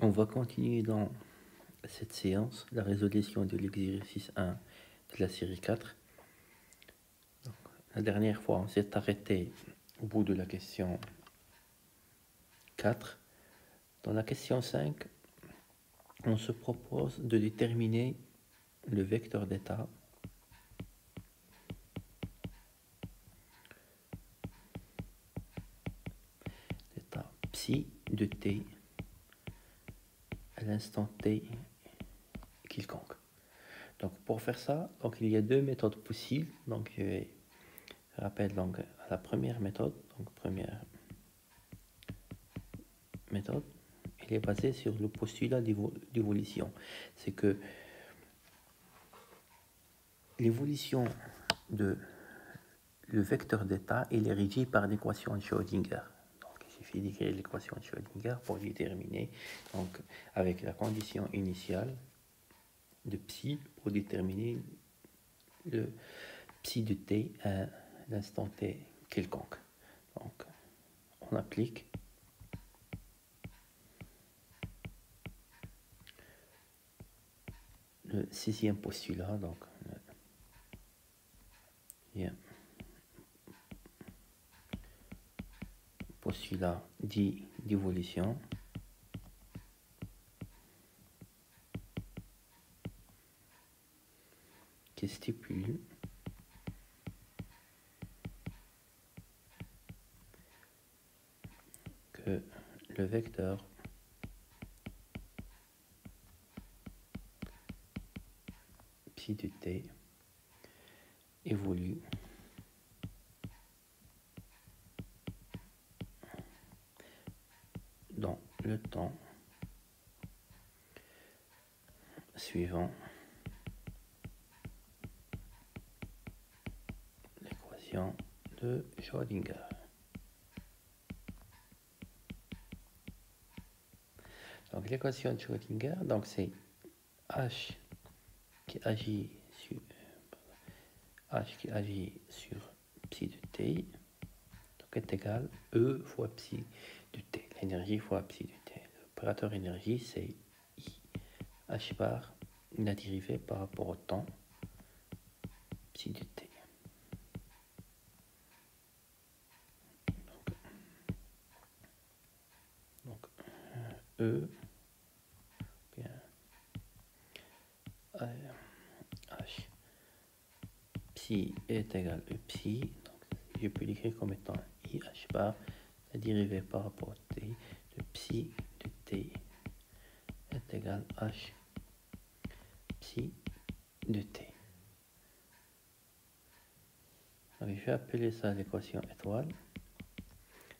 On va continuer dans cette séance la résolution de l'exercice 1 de la série 4. Donc, la dernière fois, on s'est arrêté au bout de la question 4. Dans la question 5, on se propose de déterminer le vecteur d'état psi de t à l'instant t quelconque. Donc pour faire ça, donc il y a deux méthodes possibles. Donc je rappelle donc la première méthode. Donc première méthode, elle est basée sur le postulat d'évolution. C'est que l'évolution de le vecteur d'état est régi par l'équation de Schrödinger. Donc il suffit d'écrire l'équation de Schrödinger pour déterminer, donc avec la condition initiale de psi pour déterminer le psi de t à l'instant t quelconque. Donc on applique le sixième postulat, donc postulat dit d'évolution qui stipule que le vecteur psi de t évolue dans le temps suivant l'équation de Schrödinger. Donc l'équation de Schrödinger, donc c'est H qui agit sur psi de t, donc est égal E fois psi de t, l'énergie fois psi de t. L'opérateur énergie, c'est I H bar, la dérivée par rapport au temps psi de t. Donc E bien H psi est égal E psi, donc je peux l'écrire comme étant I H bar, la dérivée par rapport à t de psi de t est égal H psi de t. Donc je vais appeler ça l'équation étoile.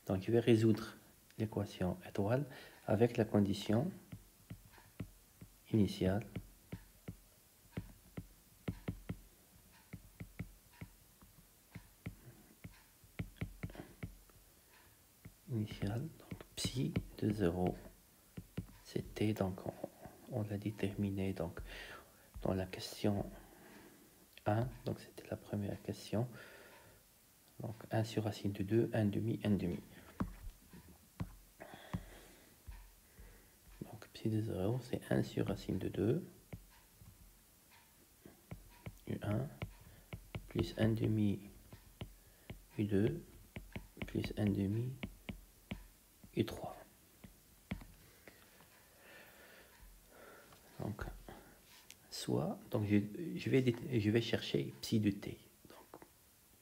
Donc je vais résoudre l'équation étoile avec la condition initiale donc psi de 0 c'est t, donc on l'a déterminé donc dans la question 1, donc c'était la première question, donc 1 sur racine de 2, 1 demi, 1 demi. Donc psi de 0 c'est 1 sur racine de 2 U1 plus 1 demi U2 plus 1 demi U3. Donc soit, donc je vais chercher psi de t. Donc,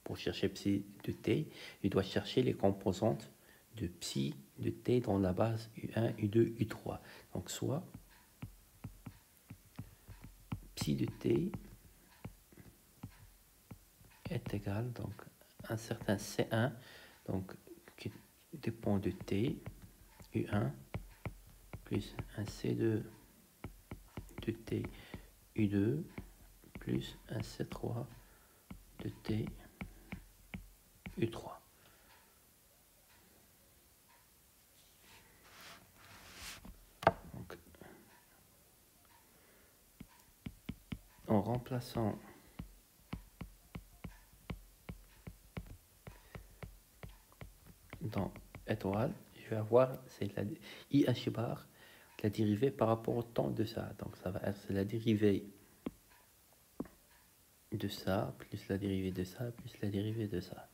pour chercher psi de t, je dois chercher les composantes de psi de t dans la base U1, U2, U3. Donc soit psi de t est égal donc à un certain C1 donc qui dépend de t U1 plus un C2 de t U2 plus un C3 de t U3. Donc, en remplaçant dans étoile, je vais avoir c'est la IH bar, la dérivée par rapport au temps de ça. Donc ça va être la dérivée de ça, plus la dérivée de ça, plus la dérivée de ça.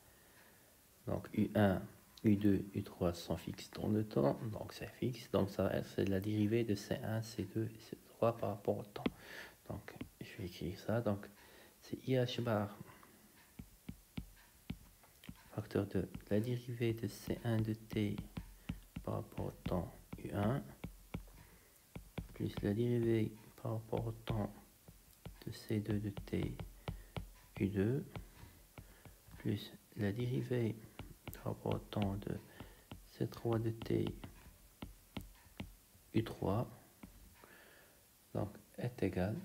Donc U1, U2, U3 sont fixes dans le temps, donc c'est fixe. Donc ça va être la dérivée de C1, C2 et C3 par rapport au temps. Donc je vais écrire ça. Donc c'est IH bar, facteur de la dérivée de C1 de T par rapport au temps U1, plus la dérivée par rapport au temps de C2 de T U2, plus la dérivée par rapport au temps de C3 de T U3, donc est égal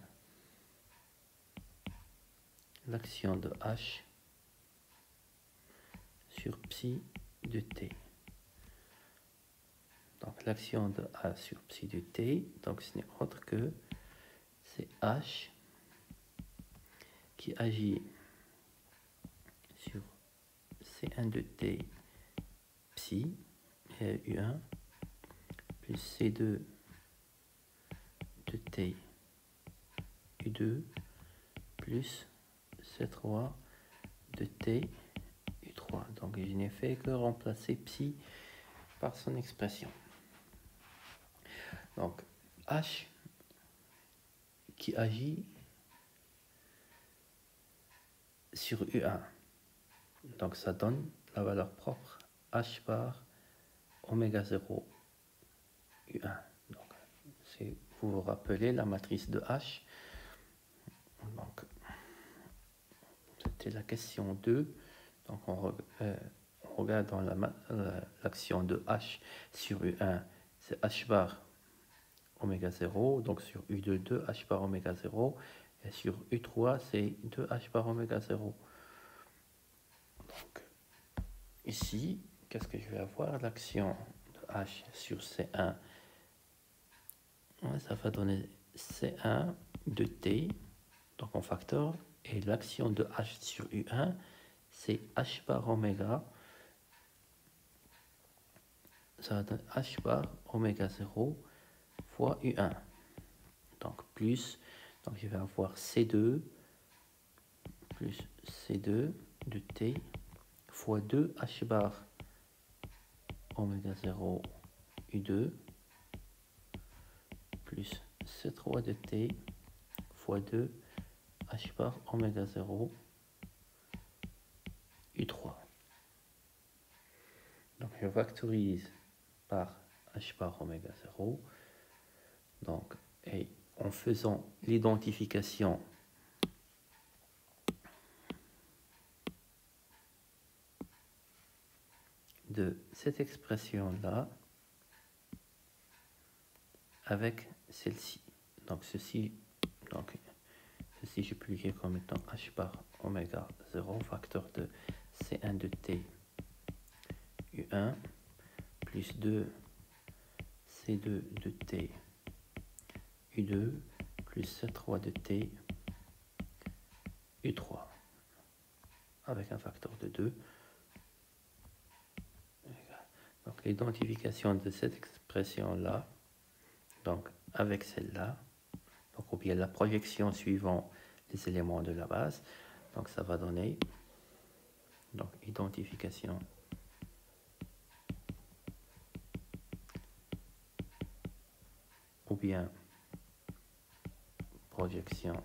l'action de H sur psi de T. Donc l'action de A sur psi de T, donc ce n'est autre que c'est H qui agit sur C1 de T psi U1 plus C2 de T U2 plus C3 de T U3. Donc je n'ai fait que remplacer psi par son expression. Donc H qui agit sur U1. Donc ça donne la valeur propre H bar oméga 0 U1. Donc vous vous rappelez la matrice de H. Donc c'était la question 2. Donc on regarde dans l'action de H sur U1, c'est H bar oméga 0. Donc sur U2, 2 H bar oméga 0. Et sur U3, c'est 2 H bar oméga 0. Donc ici, qu'est-ce que je vais avoir? L'action de H sur C1, ça va donner C1 de T, donc en facteur, et l'action de H sur U1, c'est H bar oméga, ça va donner H bar oméga 0 fois U1. Donc plus, donc je vais avoir C2 plus C2 de T fois 2 H bar oméga 0 U2 plus C3 de T fois 2 H bar oméga 0 U3. Donc je factorise par H bar oméga 0. Donc, et en faisant l'identification de cette expression-là avec celle-ci. Donc ceci je peux l'écrire comme étant H bar oméga 0 facteur de C1 de T U1 plus 2 C2 de T U2 plus C3 de T U3 avec un facteur de 2. Donc l'identification de cette expression-là, donc avec celle-là, donc ou bien la projection suivant les éléments de la base, donc ça va donner donc identification ou bien projection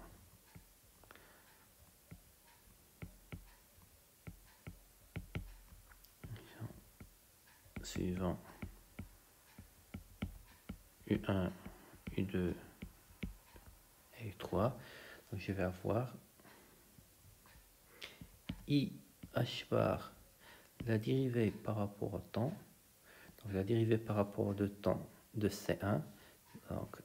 suivant U1, U2 et U3. Donc je vais avoir IH bar, la dérivée par rapport au temps, donc la dérivée par rapport au temps de C1, donc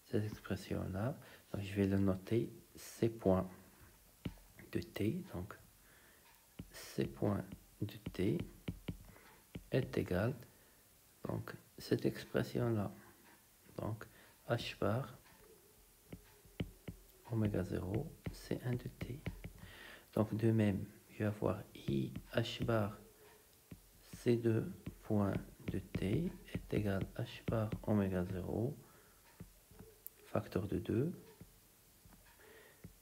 cette expression-là, donc je vais le noter C point de T, donc C point de T est égal, donc cette expression-là, donc H bar oméga 0, C1 de T. Donc de même, je vais avoir I H bar C2 point de t est égal à h bar oméga 0 facteur de 2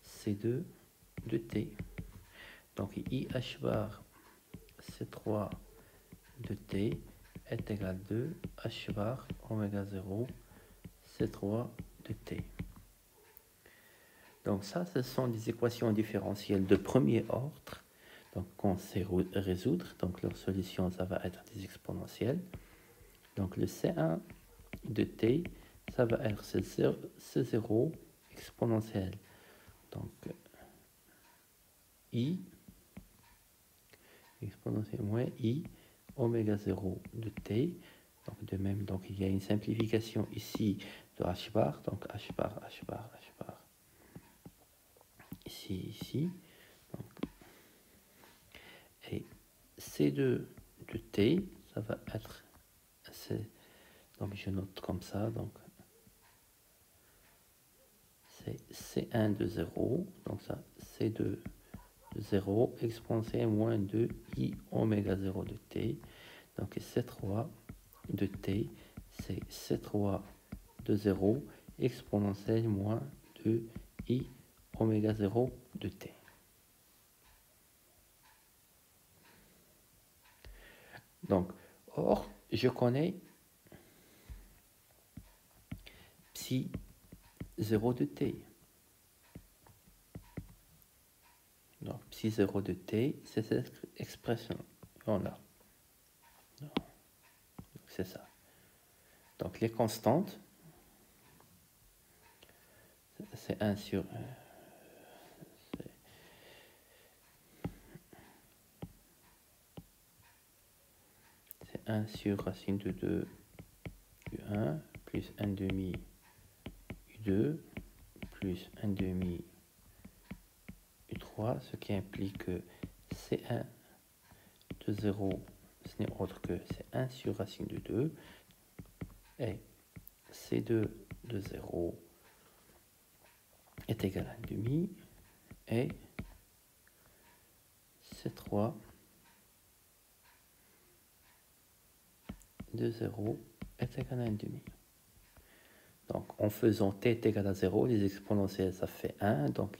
C2 de t. Donc IH bar C3 de t est égal à 2 H bar oméga 0 C3 de t. Donc ça, ce sont des équations différentielles de premier ordre. Donc qu'on sait résoudre. Donc leur solution, ça va être des exponentielles. Donc le C1 de t, ça va être C0 exponentielle. Donc I exponentielle moins I oméga 0 de t. Donc de même, donc il y a une simplification ici de h bar. Donc h bar, h bar, h bar. Ici. Donc, et C2 de t, ça va être donc je note comme ça, donc c'est C1 de 0, donc ça C2 de 0 exponentielle moins 2 I oméga 0 de t, donc C3 de t, c'est C3 de 0 exponentielle moins 2 I oméga 0 de t. Donc, or, je connais psi 0 de t. Donc, psi 0 de t, c'est cette expression. On a. C'est ça. Donc, les constantes, c'est 1 sur... c'est 1 sur racine de 2 U1 plus 1 demi U2 plus 1 demi U3, ce qui implique que C1 de 0, ce n'est autre que c'est 1 sur racine de 2 et C2 de 0 est égal à 1 demi et C3 de 0 est égal à 1 demi. Donc, en faisant t est égal à 0, les exponentielles, ça fait 1. Donc,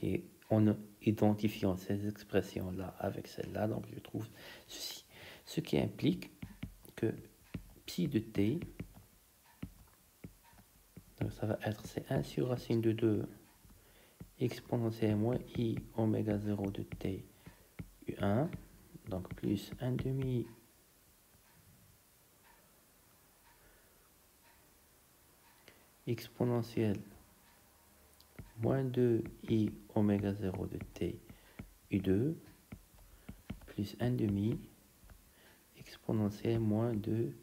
en identifiant ces expressions-là avec celle-là, donc je trouve ceci. Ce qui implique que psi de t, donc ça va être c'est 1 sur racine de 2 exponentielle moins i oméga 0 de t u1, donc plus 1 demi exponentielle moins 2 i oméga 0 de t u2 plus 1 demi exponentielle moins 2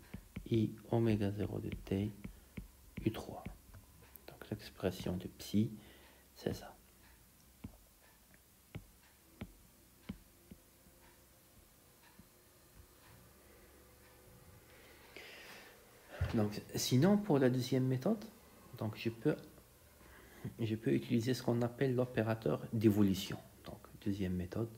i oméga 0 de t u3. Donc l'expression de psi, c'est ça. Donc sinon, pour la deuxième méthode, donc je peux utiliser ce qu'on appelle l'opérateur d'évolution. Donc deuxième méthode.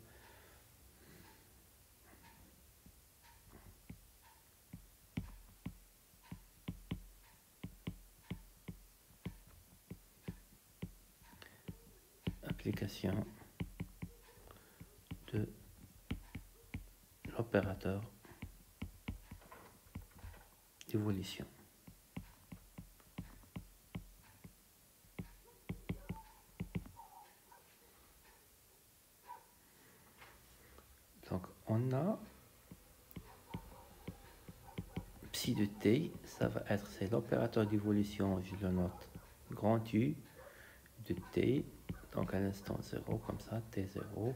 Application de l'opérateur d'évolution. Donc on a psi de t, ça va être, c'est l'opérateur d'évolution, je le note, grand U de t, donc à l'instant 0, comme ça, t0,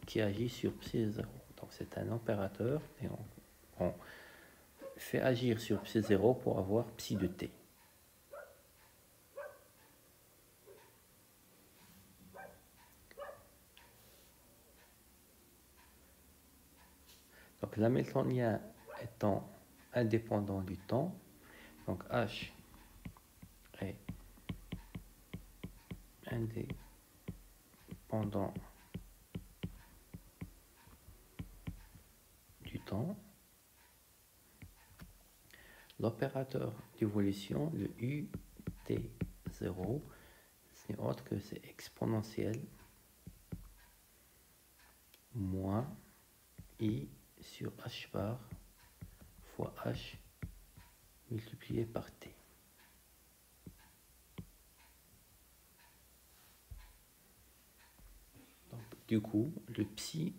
qui agit sur psi 0. Donc c'est un opérateur et on fait agir sur psi 0 pour avoir psi de t. Donc l'hamiltonien étant indépendant du temps, donc H est indépendant du temps, L'opérateur d'évolution, le UT0, ce n'est autre que c'est exponentiel moins I sur H bar fois H multiplié par T. Donc, du coup, le psi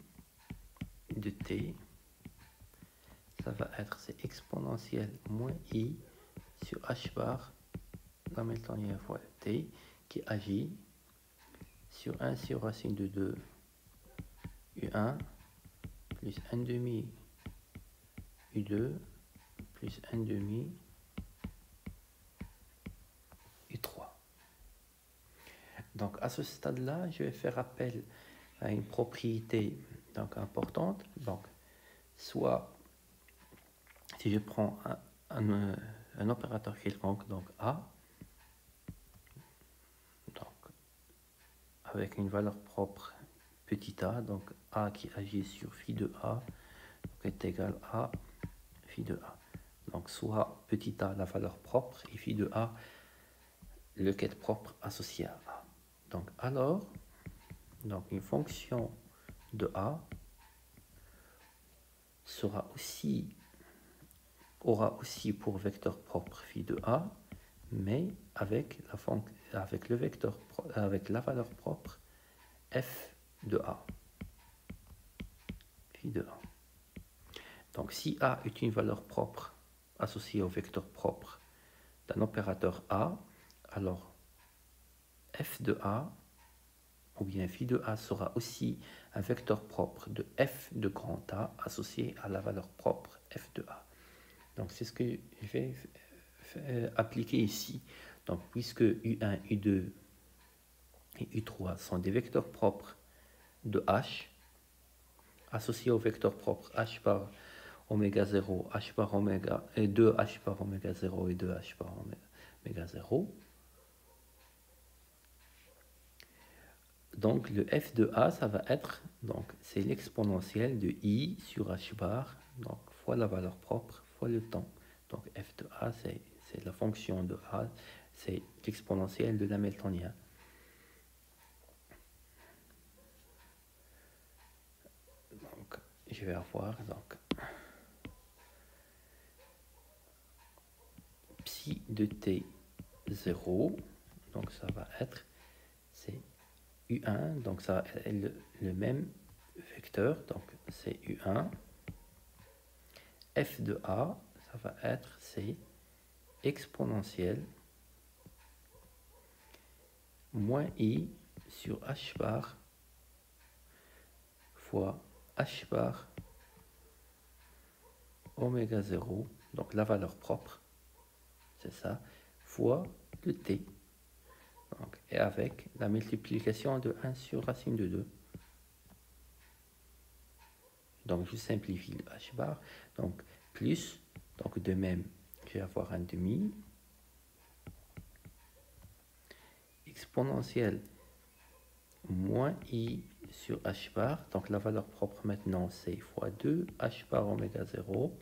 de T, ça va être c'est exponentiel moins I sur H bar Hamiltonien fois T qui agit sur 1 sur racine de 2 U1 plus 1 demi U2 plus 1 demi U3. Donc à ce stade-là, je vais faire appel à une propriété donc importante. Donc soit si je prends un opérateur quelconque, donc A, donc avec une valeur propre petit a, donc A qui agit sur phi de A donc est égal à phi de A. Donc soit petit a la valeur propre et phi de A le quête propre associé à A. Donc alors, donc une fonction de A aura aussi pour vecteur propre phi de A, mais avec la valeur propre f de A. Phi de A. Donc si A est une valeur propre associée au vecteur propre d'un opérateur A, alors f de A ou bien phi de A sera aussi un vecteur propre de f de grand A associé à la valeur propre f de A. Donc c'est ce que je vais appliquer ici. Donc puisque U1, U2 et U3 sont des vecteurs propres de H associés au vecteur propre H par oméga 0, H par oméga, et 2H par oméga 0 et 2H par oméga 0. Donc le f de A, ça va être, donc c'est l'exponentielle de I sur H bar, donc fois la valeur propre, fois le temps. Donc f de A, c'est la fonction de A, c'est l'exponentielle de l'hamiltonien. Donc je vais avoir donc psi de t 0, donc ça va être, c'est U1, donc ça est le même vecteur, donc c'est U1. F de A, ça va être, c'est exponentielle moins I sur H bar fois H bar oméga 0, donc la valeur propre, c'est ça, fois le T. Donc, et avec la multiplication de 1 sur racine de 2. Donc je simplifie le H bar. Donc plus, donc de même, je vais avoir un demi. Exponentielle moins I sur H bar. Donc la valeur propre maintenant c'est fois 2 H bar oméga 0.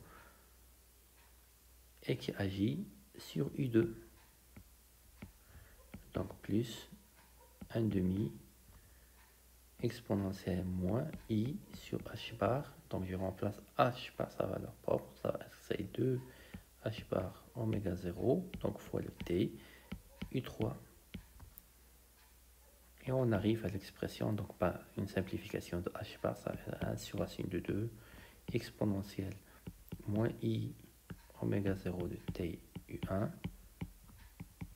Et qui agit sur U2. Donc plus 1 demi exponentielle moins I sur H bar. Donc je remplace H par sa valeur propre. Ça va être c'est 2 H bar oméga 0. Donc fois le T. U3. Et on arrive à l'expression, donc pas une simplification de H bar, ça va être 1 sur racine de 2 exponentielle moins I oméga 0 de T U1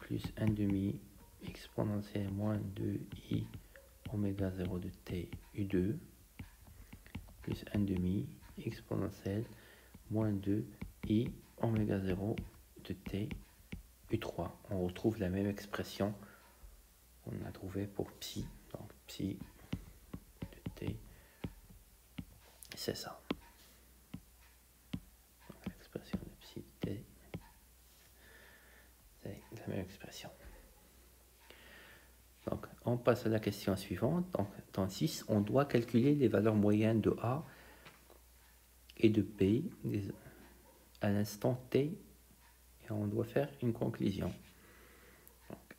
plus 1 demi exponentielle moins 2i oméga 0 de t u2 plus 1 demi exponentielle moins 2i oméga 0 de t u3. On retrouve la même expression qu'on a trouvée pour psi. Donc psi de t, c'est ça. L'expression de psi de t, c'est la même expression. Donc, on passe à la question suivante. Donc, dans 6, on doit calculer les valeurs moyennes de A et de B à l'instant T et on doit faire une conclusion. Donc,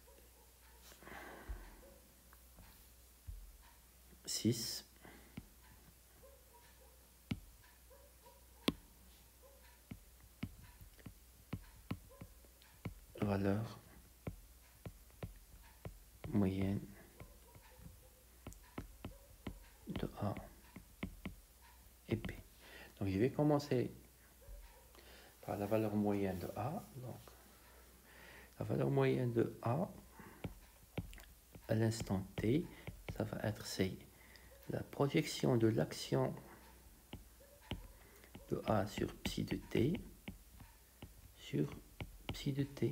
6 valeur moyenne de A et B. Donc je vais commencer par la valeur moyenne de A. Donc la valeur moyenne de A à l'instant T, ça va être c'est la projection de l'action de A sur psi de T sur psi de T.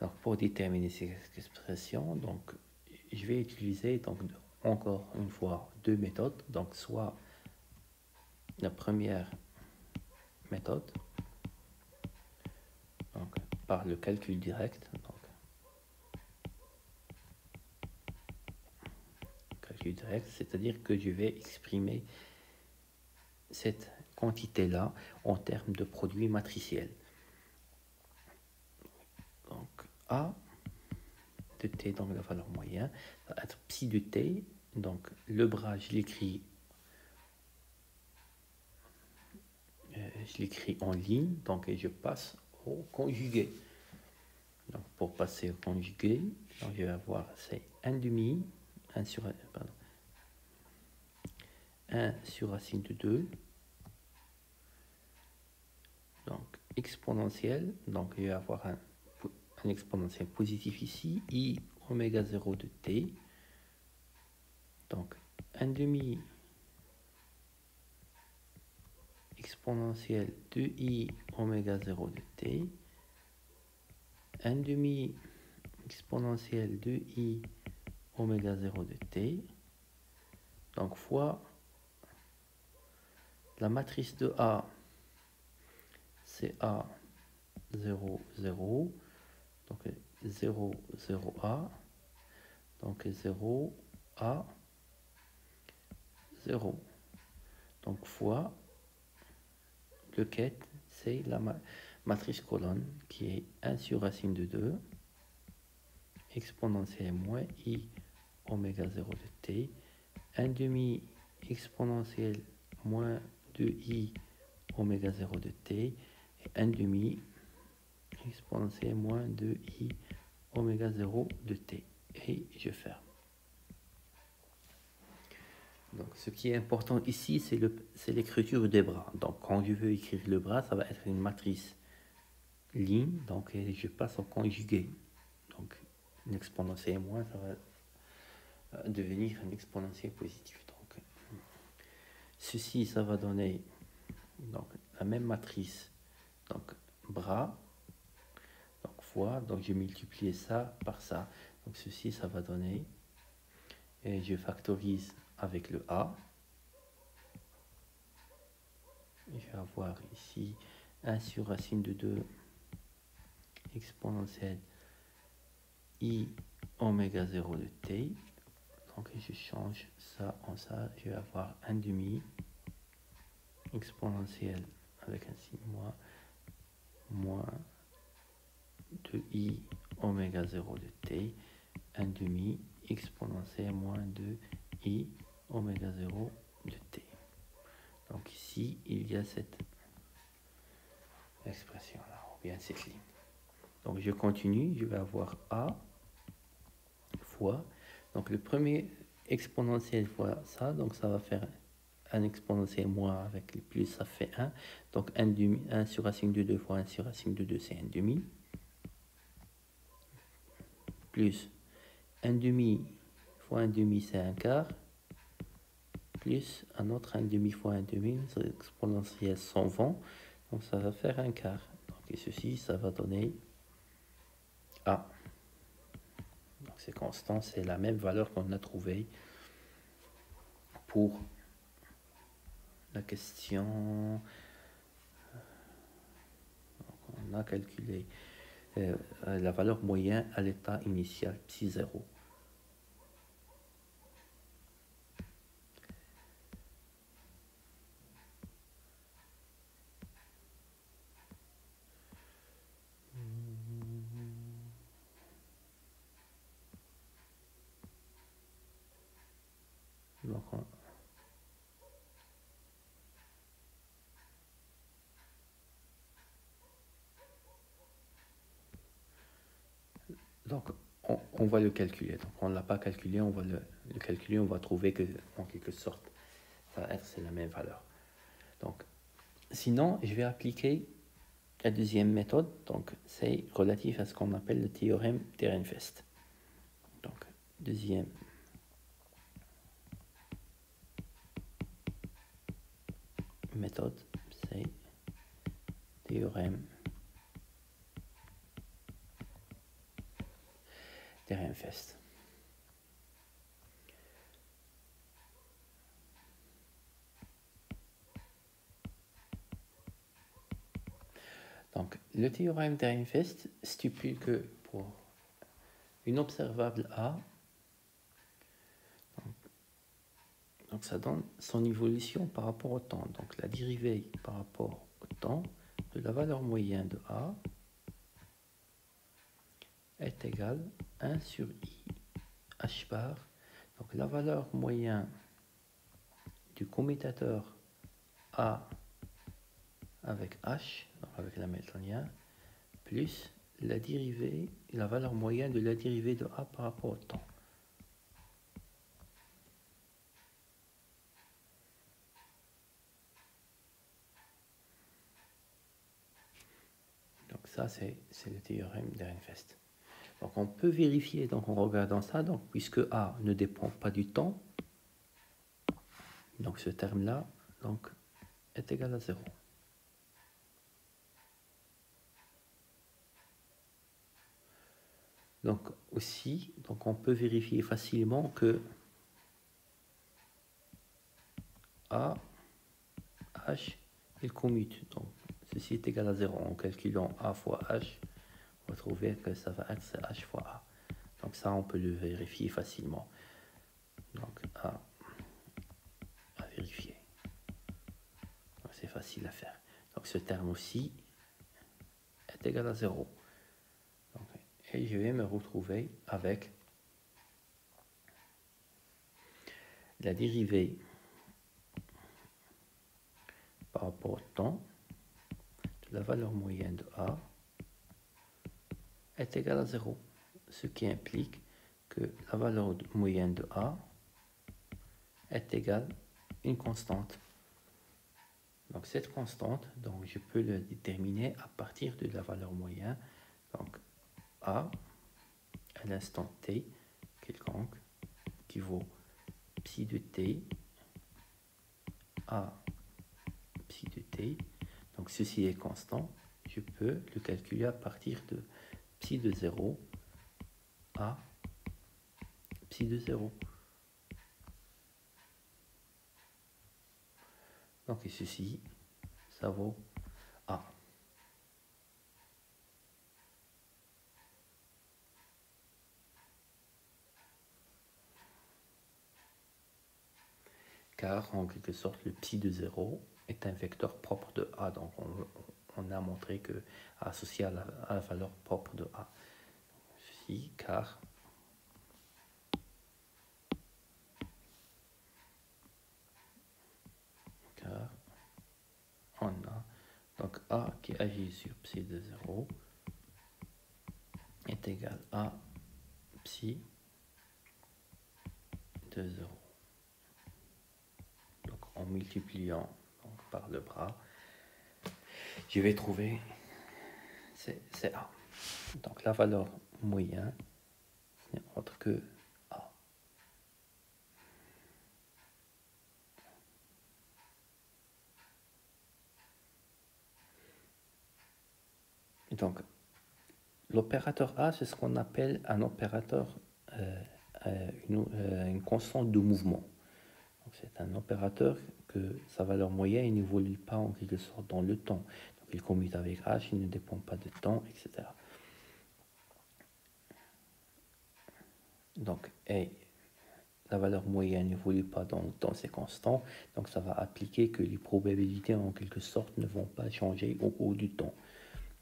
Donc pour déterminer cette expression, donc je vais utiliser donc encore une fois deux méthodes. Donc soit la première méthode, donc par le calcul direct. Donc, calcul direct, c'est-à-dire que je vais exprimer cette quantité-là en termes de produit matriciel. Donc A de T, donc la valeur moyenne, va être psi de T. Donc le bras, je l'écris en ligne, donc et je passe au conjugué. Donc pour passer au conjugué, donc je vais avoir c'est 1 demi, 1 sur racine de 2, donc exponentiel, donc je vais avoir un exponentiel positif ici, i oméga 0 de t, donc 1 demi exponentiel de i oméga 0 de t, 1 demi exponentiel de i oméga 0 de t, donc fois la matrice de A, c'est A 0, 0, donc 0, 0, A, donc 0, A, 0. Donc fois le quête, c'est la matrice colonne qui est 1 sur racine de 2, exponentielle moins i oméga 0 de t, 1 demi exponentielle moins 2i oméga 0 de t, et 1 demi exponentielle moins 2i oméga 0 de t. Et je ferme. Donc, ce qui est important ici, c'est l'écriture des bras. Donc, quand je veux écrire le bras, ça va être une matrice ligne. Donc, je passe au conjugué. Donc, une exponentielle moins, ça va devenir un exponentiel positif. Donc, ceci, ça va donner donc, la même matrice. Donc, bras, donc fois. Donc, je multiplie ça par ça. Donc, ceci, ça va donner. Et je factorise avec le A. Je vais avoir ici 1 sur racine de 2 exponentielle i oméga 0 de t. Donc je change ça en ça. Je vais avoir 1 demi exponentielle avec un signe moins 2i oméga 0 de t. 1 demi exponentielle moins 2i oméga 0 de t. Donc ici, il y a cette expression-là, ou bien cette ligne. Donc je continue, je vais avoir A fois, donc le premier exponentiel fois ça, donc ça va faire un exponentiel moins avec le plus, ça fait 1. Donc 1 demi, 1 sur racine de 2 fois 1 sur racine de 2, c'est 1 demi. Plus 1 demi fois 1 demi, c'est 1 quart. Plus un autre 1 demi fois 1 demi, c'est exponentiel 120. Donc ça va faire 1 quart. Donc, et ceci, ça va donner A. Donc c'est constant, c'est la même valeur qu'on a trouvée pour la question. Donc, on a calculé la valeur moyenne à l'état initial psi 0. on va le calculer. Donc, on ne l'a pas calculé, on va le calculer, on va trouver que, en quelque sorte, ça va être c'est la même valeur. Donc, sinon, je vais appliquer la deuxième méthode. Donc, c'est relatif à ce qu'on appelle le théorème d'Ehrenfest. Donc, deuxième méthode, c'est théorème d'Ehrenfest. Donc, le théorème d'Ehrenfest stipule que pour une observable A, donc ça donne son évolution par rapport au temps. Donc, la dérivée par rapport au temps de la valeur moyenne de A est égale à 1 sur I h bar. Donc, la valeur moyenne du commutateur A avec H, donc avec l'hamiltonien, plus la dérivée, la valeur moyenne de la dérivée de A par rapport au temps. Donc ça, c'est le théorème d'Ehrenfest. Donc on peut vérifier donc en regardant ça, donc puisque A ne dépend pas du temps, donc ce terme-là donc, est égal à 0. Donc aussi, donc on peut vérifier facilement que A, H, il commute. Donc ceci est égal à 0. En calculant A fois H, on va trouver que ça va être H fois A. Donc ça, on peut le vérifier facilement. Donc à vérifier. C'est facile à faire. Donc ce terme aussi est égal à 0. Donc, et je vais me retrouver avec la dérivée par rapport au temps de la valeur moyenne de A est égale à 0. Ce qui implique que la valeur moyenne de A est égale à une constante. Donc cette constante, donc je peux le déterminer à partir de la valeur moyenne. Donc A à l'instant t quelconque qui vaut psi de t à psi de t. Donc ceci est constant. Je peux le calculer à partir de psi de 0 à psi de 0. Donc et ceci, ça vaut A. Car en quelque sorte le psi de 0 est un vecteur propre de A. Donc on a montré que associé à la valeur propre de A. Ceci car on a donc A qui agit sur psi de 0 est égal à psi de 0. Donc en multipliant donc, par le bras, je vais trouver c'est A. Donc la valeur moyenne n'est autre que A. Donc l'opérateur A, c'est ce qu'on appelle un opérateur, une constante de mouvement. C'est un opérateur que sa valeur moyenne n'évolue pas en quelque sorte dans le temps. Donc il commute avec H, il ne dépend pas de temps, etc. Donc, et la valeur moyenne n'évolue pas dans le temps, c'est constant. Donc ça va appliquer que les probabilités en quelque sorte ne vont pas changer au cours du temps.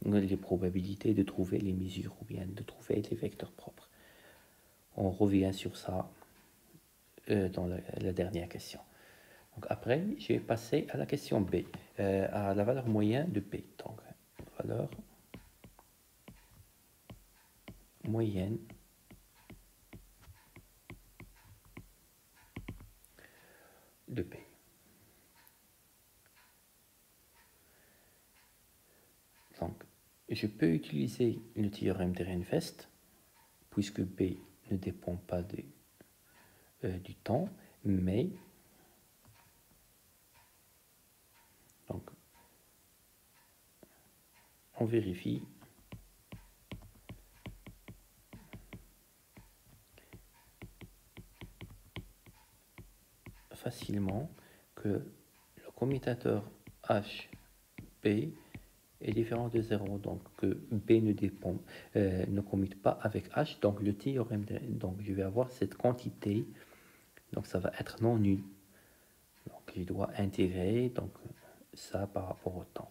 Les probabilités de trouver les mesures ou bien de trouver les vecteurs propres. On revient sur ça dans la dernière question. Donc après, je vais passer à la question B, à la valeur moyenne de B. Donc, valeur moyenne de B. Donc, je peux utiliser le théorème de Reinfest, puisque B ne dépend pas du temps, mais donc, on vérifie facilement que le commutateur HB est différent de 0, donc que B ne commute pas avec H, donc le théorème, donc je vais avoir cette quantité, donc ça va être non nul. Donc je dois intégrer donc, ça par rapport au temps.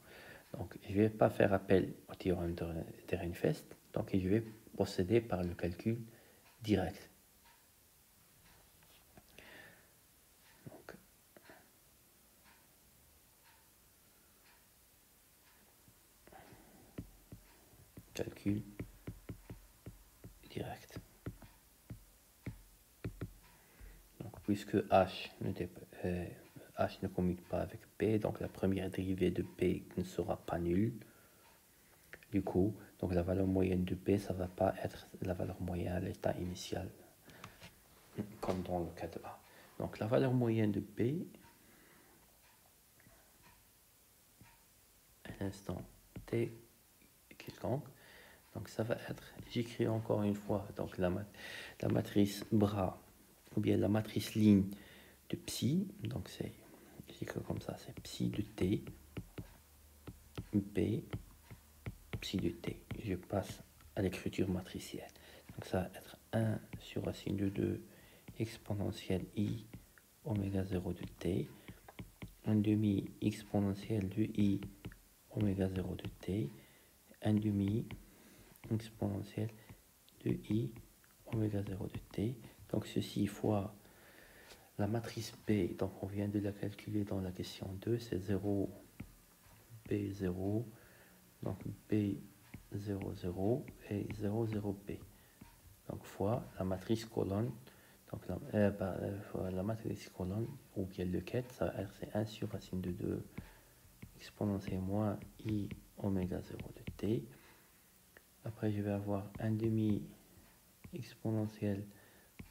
Donc je ne vais pas faire appel au théorème de Reinfest, donc je vais procéder par le calcul direct. Donc, calcul direct. Donc, puisque H ne commute pas avec P, donc la première dérivée de P ne sera pas nulle. Du coup, donc la valeur moyenne de P, ça ne va pas être la valeur moyenne à l'état initial, comme dans le cas de A. Donc la valeur moyenne de P, à l'instant T quelconque, donc ça va être, j'écris encore une fois, donc la matrice bras, ou bien la matrice ligne de psi, donc c'est, j'écris comme ça, c'est psi de T, P, psi de T. Je passe à l'écriture matricielle. Donc ça va être 1 sur racine de 2 exponentielle I oméga 0 de T, 1 demi exponentielle de I oméga 0 de T, 1 demi exponentielle de I oméga 0 de T. Donc ceci fois la matrice B, donc on vient de la calculer dans la question 2, c'est 0, B0, donc B0, 0 et 0, 0B. Donc fois la matrice colonne, donc la matrice colonne, ou bien le quête, ça va être c'est 1 sur racine de 2 exponentielle moins I oméga 0 de T. Après je vais avoir 1 demi exponentielle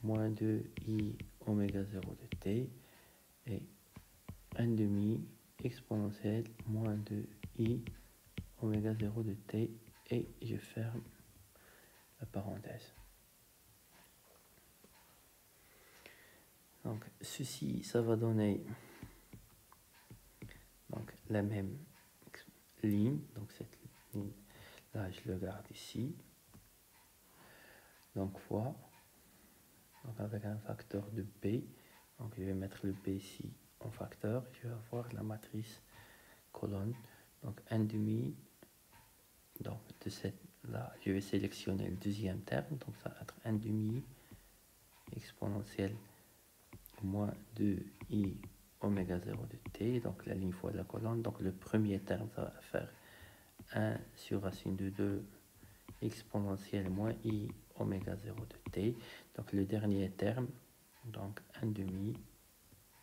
moins 2 I oméga 0 de T et 1 demi exponentielle moins 2 I oméga 0 de T et je ferme la parenthèse. Donc ceci, ça va donner donc la même ligne, donc cette ligne là je le garde ici, donc fois, donc avec un facteur de B, donc je vais mettre le B ici en facteur, je vais avoir la matrice colonne, donc 1 demi, donc de cette là je vais sélectionner le deuxième terme, donc ça va être 1 demi exponentielle moins 2i oméga 0 de t, donc la ligne fois la colonne, donc le premier terme ça va faire 1 sur racine de 2 exponentielle moins i oméga 0 de t, donc le dernier terme, donc 1 demi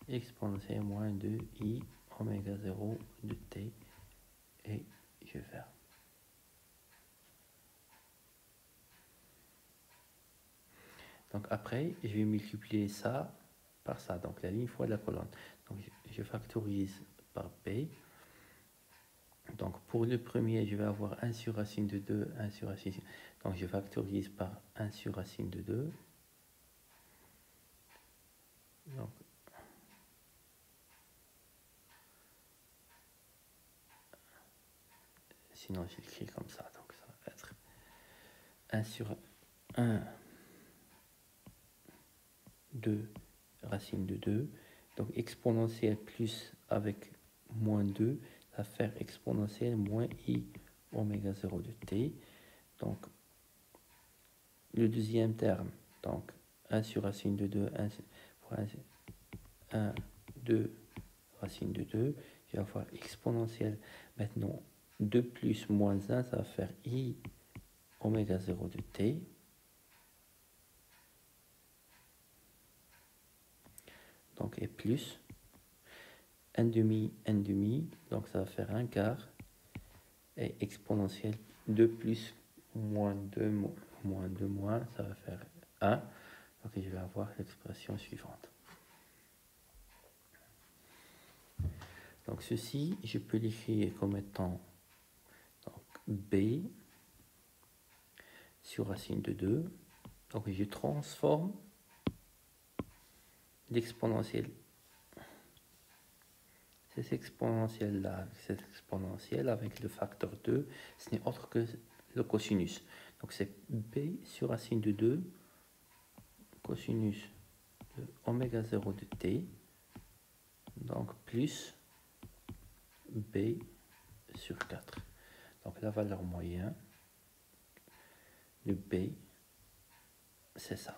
exponentielle moins 2i oméga 0 de t et je ferme. Donc après, je vais multiplier ça par ça, donc la ligne fois la colonne. Donc je factorise par P. Donc pour le premier, je vais avoir 1 sur racine de 2, 1 sur racine. Donc je factorise par 1 sur racine de 2. Donc, sinon j'écris comme ça, donc ça va être 1 sur 1, 2, racine de 2. Donc exponentielle plus avec moins 2, ça va faire exponentielle moins i oméga 0 de t. Donc le deuxième terme, donc 1 sur racine de 2 1 fois 1, 2, racine de 2. Je vais avoir exponentielle. Maintenant, 2 plus moins 1, ça va faire I oméga 0 de t. Donc, et plus 1 demi, 1 demi. Donc, ça va faire 1 quart. Et exponentielle 2 plus moins 2 moins 2 moins, ça va faire 1. Donc, je vais avoir l'expression suivante. Donc, ceci, je peux l'écrire comme étant donc, B sur racine de 2. Donc, je transforme l'exponentielle. Cette exponentielle-là, cette exponentielle avec le facteur 2, ce n'est autre que le cosinus. Donc, c'est B sur racine de 2, cosinus de oméga 0 de t, donc plus B sur 4. Donc, la valeur moyenne de B, c'est ça.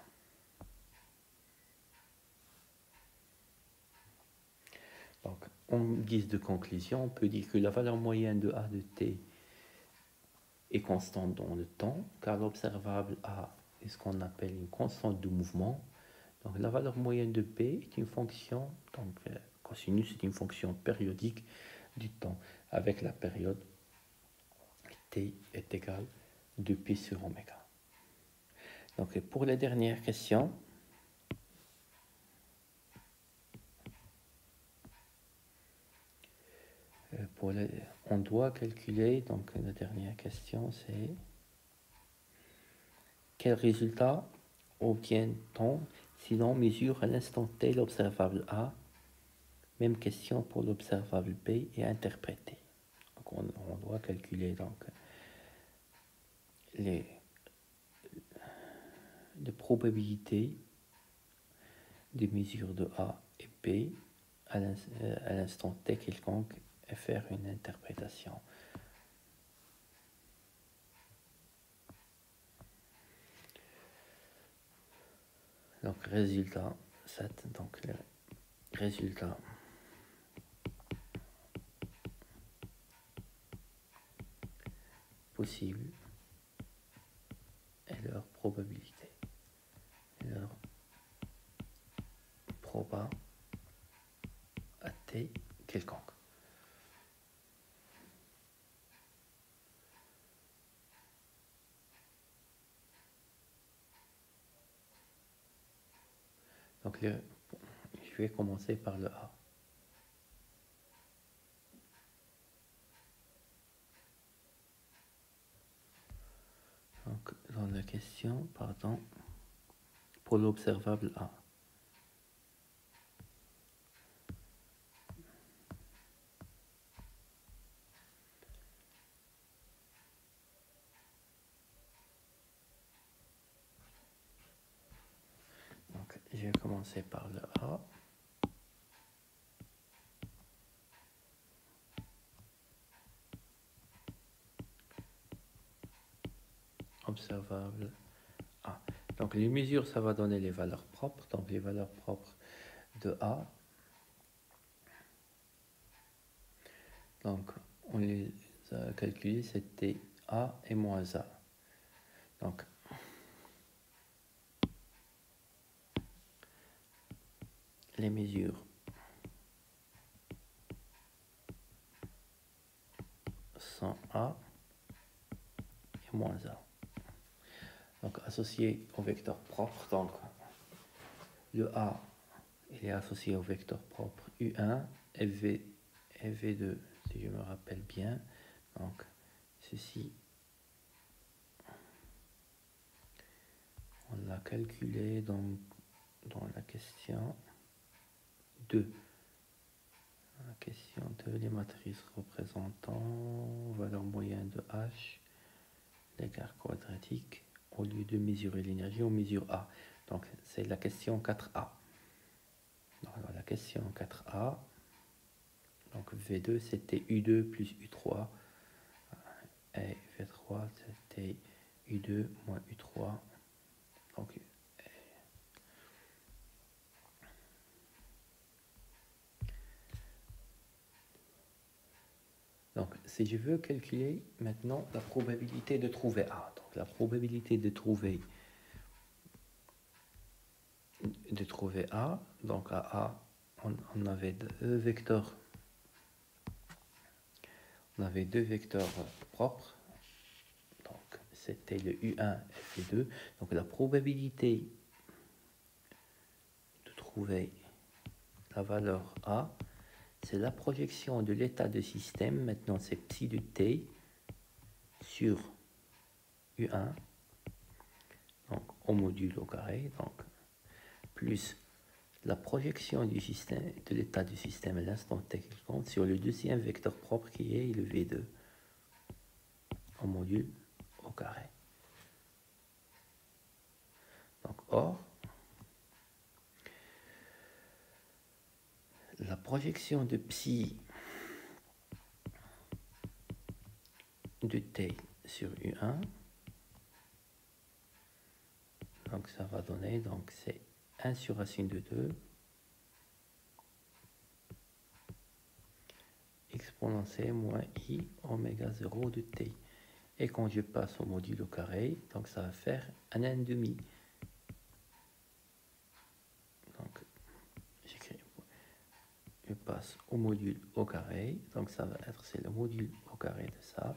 Donc, en guise de conclusion, on peut dire que la valeur moyenne de A de t est constante dans le temps, car l'observable A est ce qu'on appelle une constante de mouvement. Donc, la valeur moyenne de B est une fonction, donc cosinus est une fonction périodique du temps, avec la période t est égale 2π sur oméga. Donc, pour les dernières questions, on doit calculer, donc la dernière question c'est quel résultat obtient-on si l'on mesure à l'instant t l'observable A? Même question pour l'observable B et interpréter. Donc on doit calculer donc les probabilités des mesures de A et B à l'instant t quelconque et faire une interprétation. Donc résultat 7, donc le résultat possible et leur probabilité. Leur proba à t quelconque. Donc je vais commencer par le A. Donc dans la question, pardon, pour l'observable A. Donc je vais commencer par le A. Observable A. Donc les mesures, ça va donner les valeurs propres. Donc les valeurs propres de A. Donc on les a calculées, c'était A et moins A. Donc les mesures sont A et moins A. Donc associé au vecteur propre, donc le A il est associé au vecteur propre U1 et V2, si je me rappelle bien. Donc ceci, on l'a calculé dans la question 2. La question 2, les matrices représentant valeur moyenne de H, l'écart quadratique, au lieu de mesurer l'énergie, on mesure A. Donc c'est la question 4A. Donc, dans la question 4A, donc V2 c'était U2 plus U3 et V3 c'était U2 moins U3. Donc si je veux calculer maintenant la probabilité de trouver A, donc la probabilité de trouver A, donc à A, on avait deux vecteurs, propres, donc c'était le U1 et le U2, donc la probabilité de trouver la valeur A, c'est la projection de l'état de système, maintenant c'est psi de t sur U1, donc au module au carré, donc plus la projection du système, de l'état du système à l'instant t qui compte sur le deuxième vecteur propre qui est le V2 au module au carré. Donc, or, la projection de psi de t sur U1, donc ça va donner, donc c'est 1 sur racine de 2 exponentielle moins i oméga 0 de t. Et quand je passe au module au carré, donc ça va faire un 1,5. Donc, j'écris, je passe au module au carré, donc ça va être, c'est le module au carré de ça.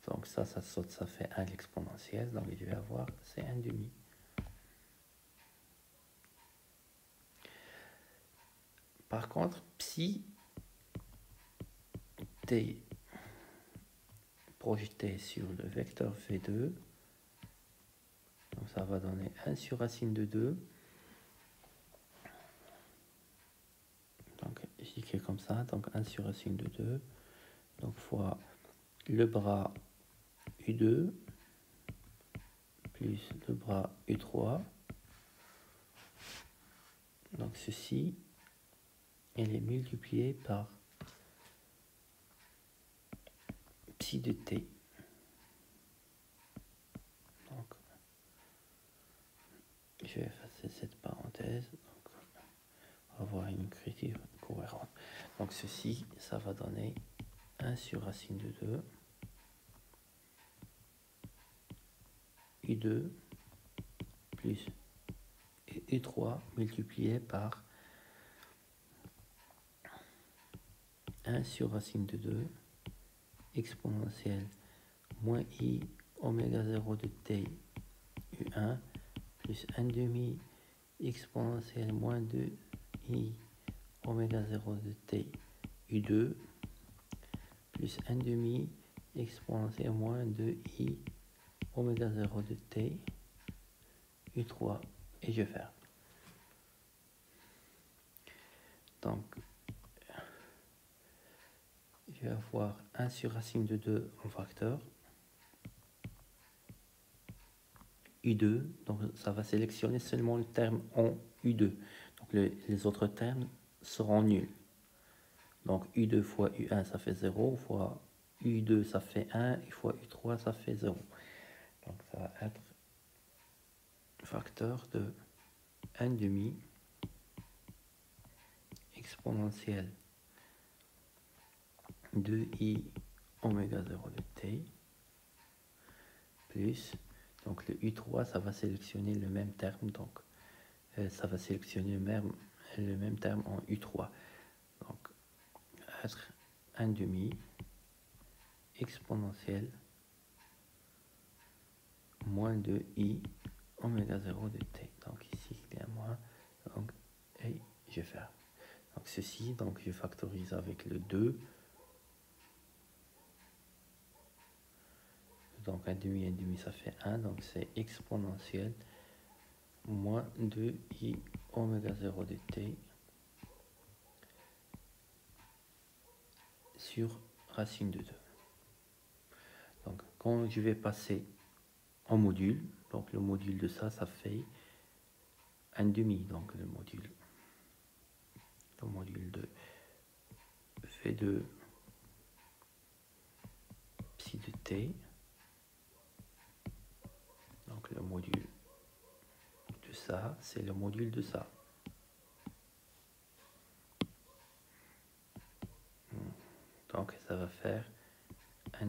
Donc ça saute, ça fait 1 l'exponentielle, donc je vais avoir, c'est 1,5. Par contre, psi t projeté sur le vecteur V2, donc ça va donner 1 sur racine de 2. Donc j'écris comme ça, donc 1 sur racine de 2, donc fois le bras U2 plus le bras U3. Donc ceci, elle est multipliée par psi de t. Donc, je vais effacer cette parenthèse. Donc, on va avoir une écriture cohérente. Donc ceci, ça va donner 1 sur racine de 2, U2 plus U3 multiplié par 1 sur racine de 2 exponentielle moins i oméga 0 de t U1 plus 1,5 exponentielle moins 2 i oméga 0 de t U2 plus 1,5 exponentielle moins 2 i oméga 0 de t U3 et je ferme. Donc je vais avoir 1 sur racine de 2 en facteur U2, donc ça va sélectionner seulement le terme en U2, donc les autres termes seront nuls. Donc U2 fois U1 ça fait 0, fois U2 ça fait 1, et fois U3 ça fait 0. Donc ça va être facteur de 1,5 exponentielle 2i oméga 0 de t plus, donc le U3 ça va sélectionner le même terme, donc ça va sélectionner le même terme en U3. Donc être 1,5 exponentielle moins 2i oméga 0 de t. Donc ici il y a moins, donc, et je vais faire. Donc ceci, donc je factorise avec le 2. Donc 1,5 ça fait 1, donc c'est exponentielle moins 2i oméga 0 de t sur racine de 2. Donc quand je vais passer en module, donc le module de ça, ça fait 1,5, donc le module de V2 psi de t, donc le module de ça, c'est le module de ça. Donc ça va faire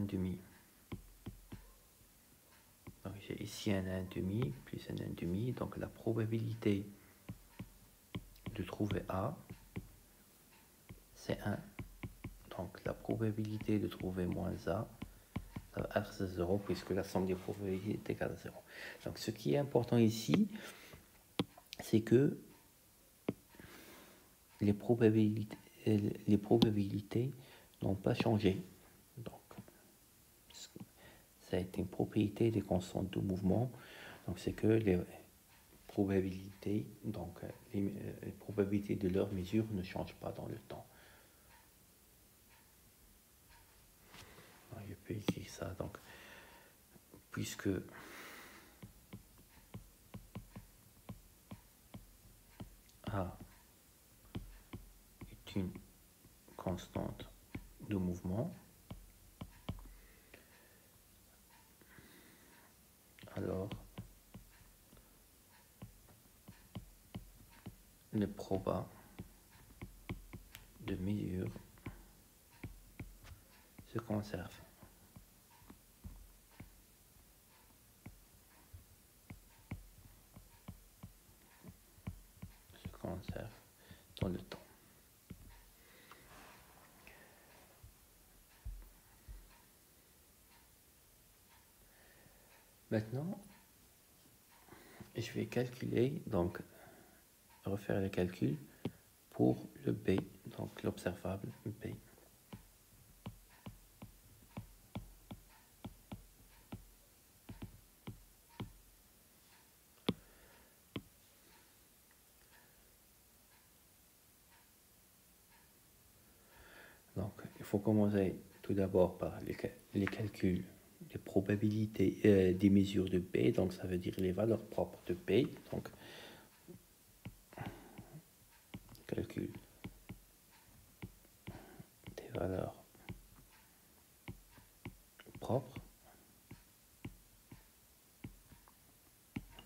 1,5. Donc j'ai ici un 1,5 plus un 1,5. Donc la probabilité de trouver A, c'est 1. Donc la probabilité de trouver moins A, ça va être 0, puisque la somme des probabilités est égale à 0. Donc ce qui est important ici, c'est que les probabilités n'ont pas changé. Donc ça a été une propriété des constantes de mouvement. Donc c'est que les probabilités, donc les probabilités de leur mesure ne changent pas dans le temps. Je peux écrire ça, donc puisque A est une constante de mouvement, alors le proba de mesure se conserve. Dans le temps. Maintenant, je vais calculer, donc refaire les calculs pour le B, donc l'observable B. Donc, il faut commencer tout d'abord par les calculs des probabilités des mesures de B, donc ça veut dire les valeurs propres de B. Donc, calcul des valeurs propres,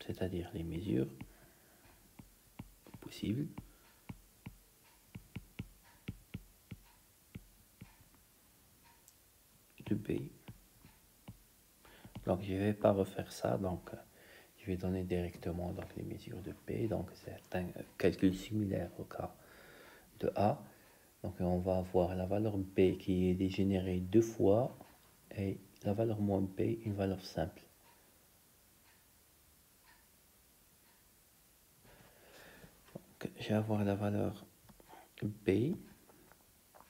c'est-à-dire les mesures possibles de B. Donc je ne vais pas refaire ça, donc je vais donner directement donc, les mesures de P, donc c'est un calcul similaire au cas de A. Donc on va avoir la valeur B qui est dégénérée 2 fois et la valeur moins B, une valeur simple. Donc je vais avoir la valeur B,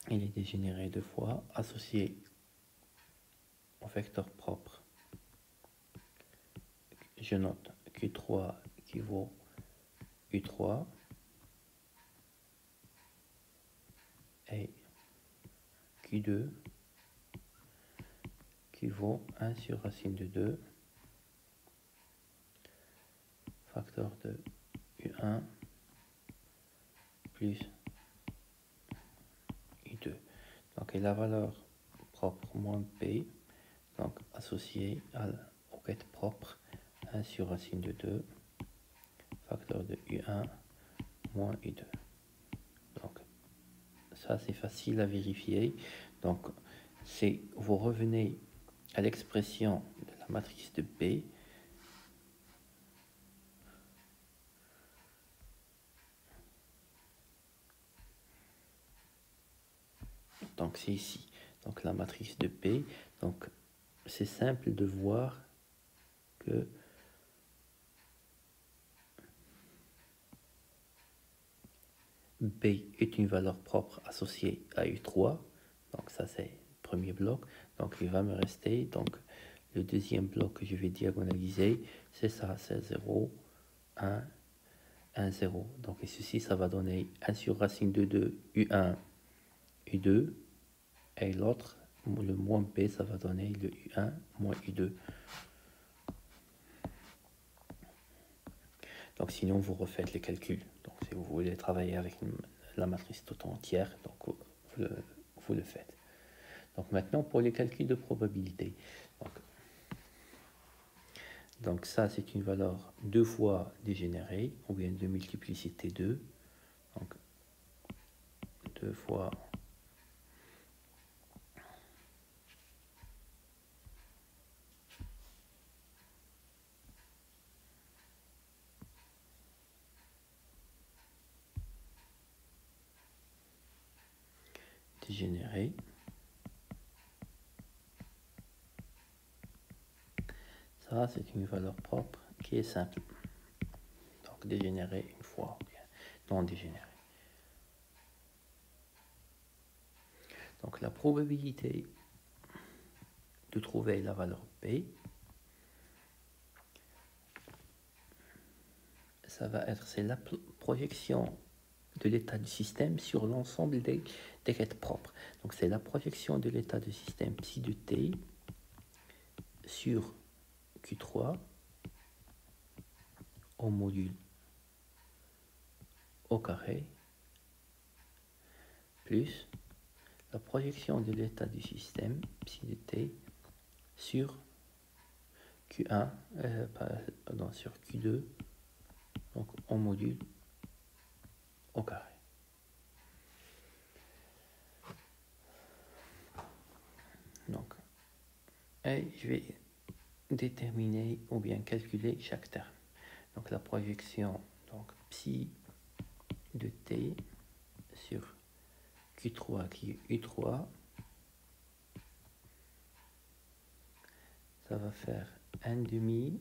elle est dégénérée 2 fois, associée au vecteur propre. Je note Q3 qui vaut U3 et Q2 qui vaut 1 sur racine de 2 facteur de U1 plus U2. Donc et la valeur propre moins P, donc associée au quête propre 1 sur racine de 2 facteur de U1 moins U2. Donc ça c'est facile à vérifier. Donc c'est vous revenez à l'expression de la matrice de P. Donc c'est ici. Donc la matrice de P. Donc c'est simple de voir que B est une valeur propre associée à U3. Donc ça c'est le premier bloc. Donc il va me rester donc le deuxième bloc que je vais diagonaliser, c'est ça, c'est 0, 1, 1, 0. Donc et ceci, ça va donner 1 sur racine de 2, U1, U2. Et l'autre, le moins P, ça va donner le U1 moins U2. Donc sinon, vous refaites les calculs. Donc si vous voulez travailler avec la matrice tout entière, donc vous le faites. Donc maintenant, pour les calculs de probabilité. Donc ça, c'est une valeur 2 fois dégénérée, ou bien de multiplicité 2. Donc 2 fois dégénérer. Ça, c'est une valeur propre qui est simple. Donc, dégénérer une fois, ou bien non dégénérer. Donc, la probabilité de trouver la valeur P, ça va être, c'est la projection de l'état du système sur l'ensemble des quêtes propres. Donc, c'est la projection de l'état du système psi de t sur Q3 au module au carré plus la projection de l'état du système psi de t sur Q1, sur Q2, donc en module au carré. Donc, et je vais déterminer ou bien calculer chaque terme. Donc la projection, donc psi de t sur Q3 qui est U3, ça va faire 1 demi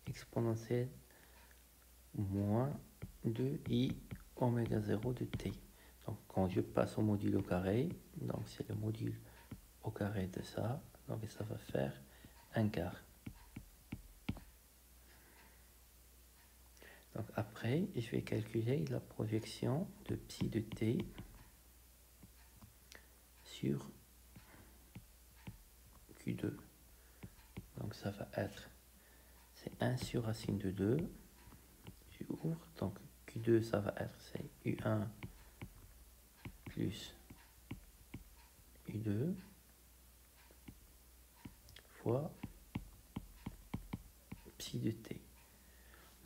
exponentielle moins 2i oméga 0 de t. Donc quand je passe au module au carré, donc c'est le module au carré de ça, donc ça va faire 1 quart. Donc après, je vais calculer la projection de psi de t sur Q2. Donc ça va être, c'est 1 sur racine de 2, j'ouvre, donc Q2 ça va être, c'est U1 plus U2 fois psi de t.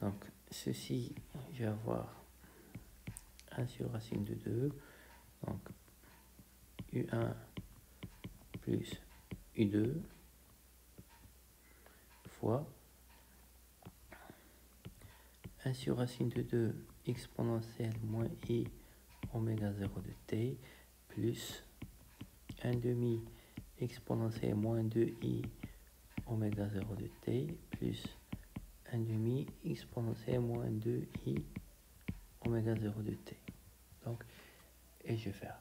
Donc ceci, je vais avoir 1 sur racine de 2, donc U1 plus U2 fois 1 sur racine de 2 exponentielle moins i oméga 0 de t plus 1 demi exponentielle moins 2i oméga 0 de t plus 1 demi exponentielle moins 2i oméga 0 de t. Donc, et je vais faire.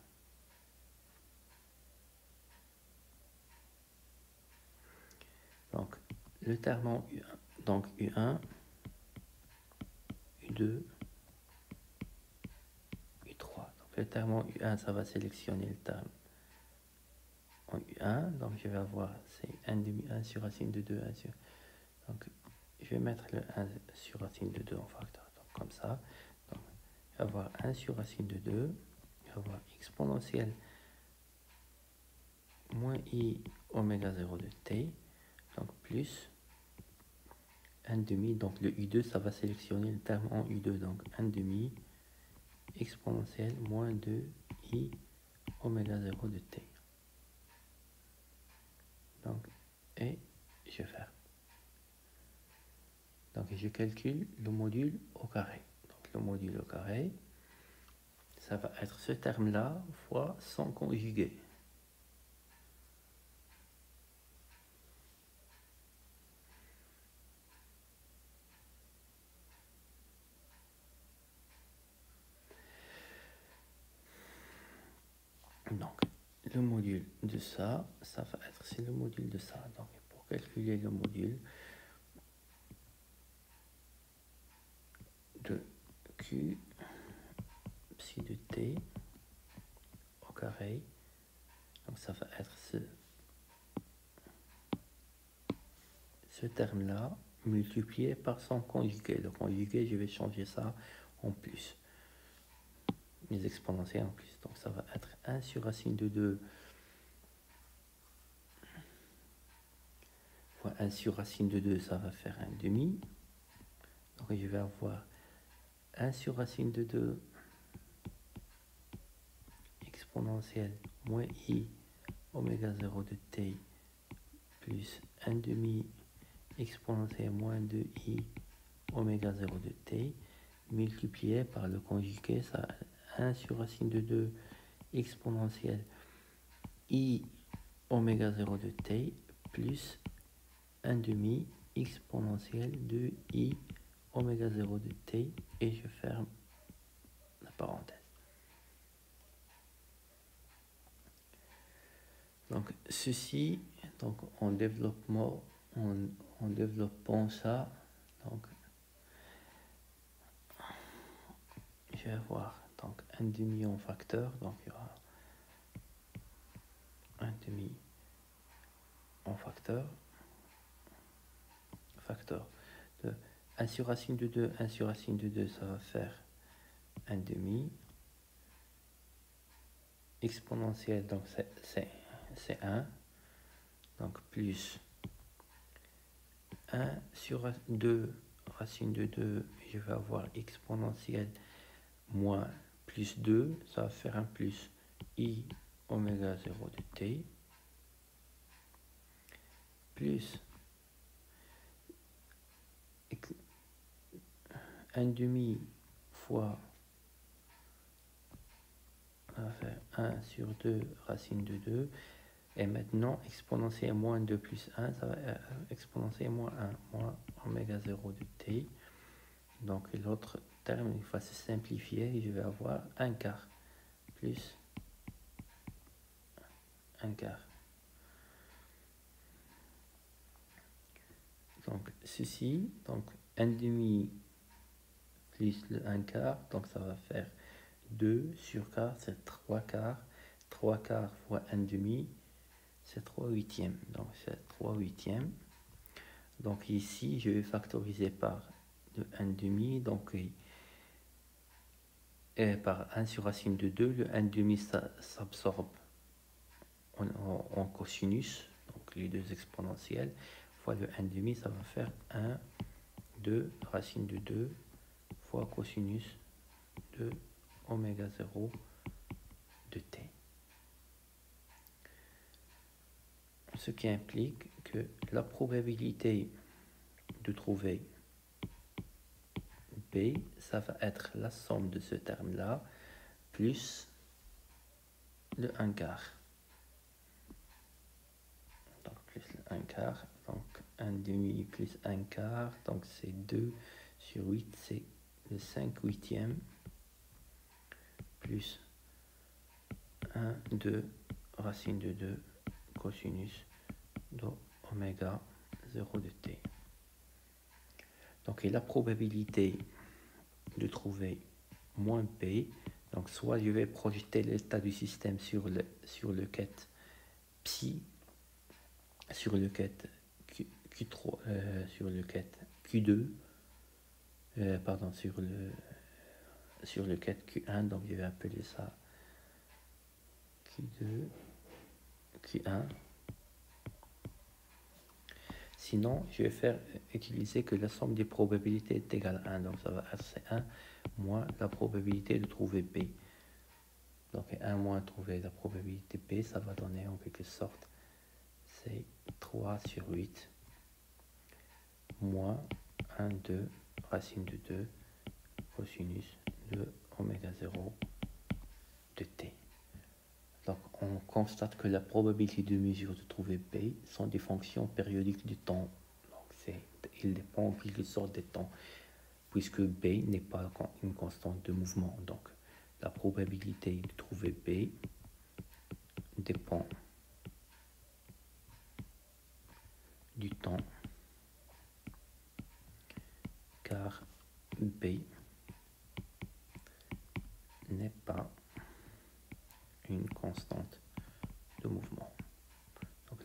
Donc, le terme en U1, donc U1, U2, U3. Donc, le terme en U1, ça va sélectionner le terme en U1. Donc, je vais avoir, c'est 1 demi 1 sur racine de 2, 1 sur... Donc, je vais mettre le 1 sur racine de 2 en facteur. Donc, comme ça. Donc, je vais avoir 1 sur racine de 2. Je vais avoir exponentielle moins i oméga 0 de t. Donc, plus 1 demi. Donc, le U2, ça va sélectionner le terme en U2. Donc, 1 demi exponentielle moins 2i oméga 0 de t. Donc, et je vais faire. Donc, je calcule le module au carré. Donc, le module au carré, ça va être ce terme-là fois son conjugué. Donc, le module de ça, ça va être, c'est le module de ça. Donc, pour calculer le module de Q psi de t au carré, donc ça va être ce terme-là multiplié par son conjugué. Le conjugué, je vais changer ça en plus. Les exponentielles en plus. Donc ça va être 1 sur racine de 2 fois 1 sur racine de 2, ça va faire 1 demi. Donc je vais avoir 1 sur racine de 2 exponentielle moins i oméga 0 de t plus 1 demi exponentielle moins 2i oméga 0 de t multiplié par le conjugué, ça 1 sur racine de 2 exponentielle I oméga 0 de t plus 1 demi exponentielle de I oméga 0 de t, et je ferme la parenthèse. Donc ceci, donc en développant ça, donc je vais avoir donc 1 demi en facteur, donc il y aura 1 demi en facteur de 1 sur racine de 2, 1 sur racine de 2, ça va faire 1 demi exponentielle, donc c'est 1, donc plus 1 sur 2 racine de 2, je vais avoir exponentielle moins plus 2, ça va faire un plus I oméga 0 de t, plus 1 demi fois, on va faire 1 sur 2 racine de 2, et maintenant exponentielle moins 2 plus 1, ça va exponentielle moins 1, moins oméga 0 de t. Donc l'autre terme, il va se simplifier, je vais avoir 1 quart plus 1 quart. Donc ceci, donc 1 demi plus le 1 quart, donc ça va faire 2 sur quart, c'est 3 quarts. 3 quarts fois 1 demi, c'est 3 huitièmes. Donc c'est 3 huitièmes. Donc ici, je vais factoriser par le 1 demi, donc et par 1 sur racine de 2, le 1 demi s'absorbe en cosinus, donc les deux exponentielles, fois le 1 demi, ça va faire 1, 2, racine de 2, fois cosinus de oméga 0 de t. Ce qui implique que la probabilité de trouver B, ça va être la somme de ce terme-là, plus le 1 quart. Donc plus le 1 quart, donc 1 demi plus 1 quart, donc c'est 2 sur 8, c'est le 5 huitième, plus 1, 2, racine de 2, cosinus de oméga 0 de t. Donc et la probabilité de trouver moins P, donc soit je vais projeter l'état du système sur le quête psi, sur le quête Q3, sur le quête Q2, pardon, sur le quête Q1, donc je vais appeler ça Q2, Q1. Sinon, je vais faire utiliser que la somme des probabilités est égale à 1. Donc, ça va être C1 moins la probabilité de trouver B. Donc, 1 moins trouver la probabilité B, ça va donner en quelque sorte c'est 3 sur 8 moins 1, 2, racine de 2, cosinus de oméga 0 de t. Donc, on constate que la probabilité de mesure de trouver B sont des fonctions périodiques du temps. Donc, il dépend en quelque sorte des temps, puisque B n'est pas une constante de mouvement. Donc, la probabilité de trouver B dépend du temps, car B n'est pas une constante de mouvement. Donc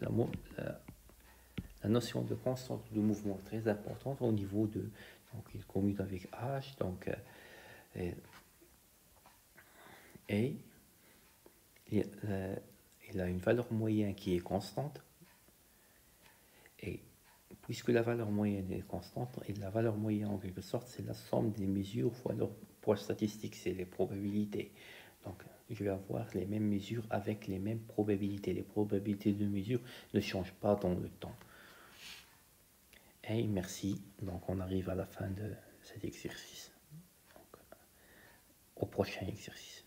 la notion de constante de mouvement est très importante au niveau de, donc il commute avec h, donc et il a une valeur moyenne qui est constante, et puisque la valeur moyenne est constante, et la valeur moyenne en quelque sorte c'est la somme des mesures fois leur poids statistique, c'est les probabilités. Donc je vais avoir les mêmes mesures avec les mêmes probabilités. Les probabilités de mesure ne changent pas dans le temps. Et merci. Donc on arrive à la fin de cet exercice. Donc, au prochain exercice.